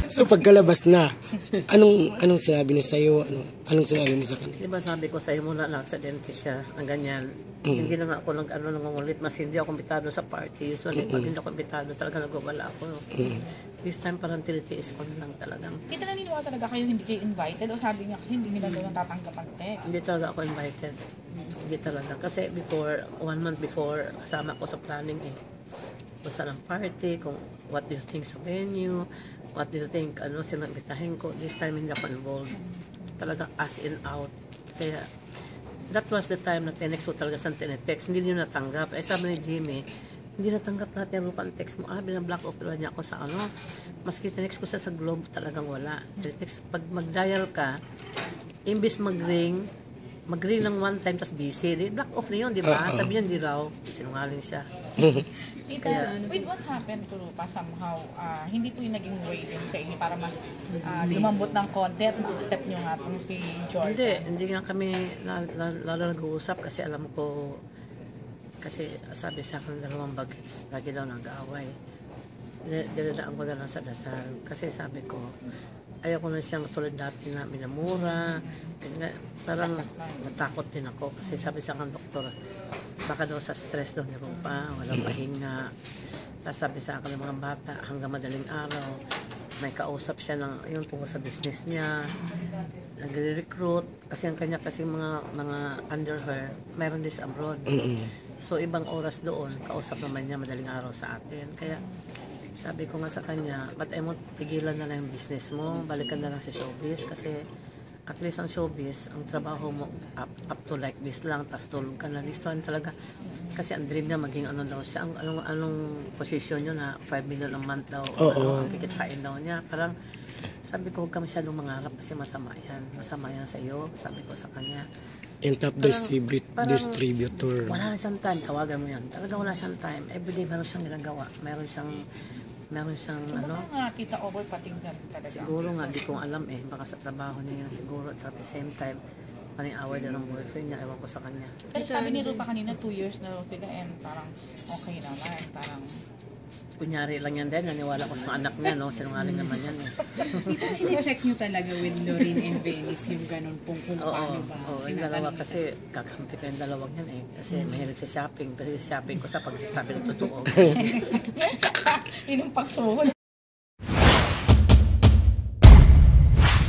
So pagkalabas na, anong sinabi niya sa'yo? Anong sinabi mo sa kanya? Di ba sabi ko sa'yo muna lang sa dentist siya, ang ganyan. Hindi na nga ako nangungulit, mas hindi ako imbitado sa party. So, pag hindi ako imbitado, talaga nagwawala ako. This time parang tinitiis ko na lang talagang. Hindi naniniwala talaga kayo hindi kayo invited o sabi niya kasi hindi nila doon tatanggap ang text? Hindi talaga ako invited. Hindi talaga. Kasi before, 1 month before, kasama ko sa planning eh. Kung saan ang party, kung what do you think sa venue, what do you think, sinabitahin ko. This time hindi ako involved. Talaga as in out. Kaya, that was the time na tinext ko talaga sa tinetext. Hindi niyo natanggap. Eh sabi ni Jimmy, hindi natanggap natin ang text mo. Bilang black off niya ako sa maski tinext ko sa Globe, talagang wala. Tinetext, pag mag-dial ka, imbis mag-ring ng one time, tapos busy. Black off na yun, di ba? Sabi niya, hindi raw. Sinungaling siya. Wait, what happened to Rupa somehow? Hindi po yung naging way din sa inyo para mas lumambot ng konti at ma-accept nyo nga itong si Jordan? Hindi nga kami lalo nag-uusap kasi alam ko, kasi sabi sa akin dalawang bagets, lagi daw nag-aaway. Diladaan ko na lang sa dasal. Kasi sabi ko, ayaw ko na siyang tulad dati na minamura. Parang natakot din ako kasi sabi sa akin doktor, baka daw sa stress daw ni Rupa, walang pahinga. Tapos sabi sa akin ng mga bata, hanggang madaling araw, may kausap siya ng yung tungkol sa business niya, nagre-recruit, kasi ang kanya kasi mga under her, meron din sa abroad. So ibang oras doon, kausap naman niya madaling araw sa atin. Kaya sabi ko nga sa kanya, ba't mo tigilan na lang yung business mo, balikan na lang sa showbiz kasi at least ang showbiz, ang trabaho mo up to like this lang, tas tulog ka na listuhan talaga. Kasi ang dream niya maging daw siya, anong position niyo na 5 million a month daw, ang kikitain daw niya. Parang sabi ko, huwag ka masyadong mangarap kasi masama yan sa iyo, sabi ko sa kanya. Yung top distributor. Wala na siyang time, tawagan mo yan. Talaga wala siyang time. Everyday meron siyang ginagawa. Meron siyang nga tita over patinggan talaga. Siguro nga, di ko alam baka sa trabaho niya yun siguro at the same time, away din ng boyfriend niya, ewan ko sa kanya. Pero sabi ni Rupa kanina, 2 years na sila and parang okay naman, parang kunyari lang yan din, naniwala ko sa anak niya, no? Sinungaling naman yan Chine-check nyo talaga with Lorraine and Venice yung ganun pong kung paano ba? Oo, yung dalawa kasi kakampi ko yung dalawang yan kasi mahilig sa shopping, pero yung shopping ko sa pagsasabi ng totoo. inong pagsuhol.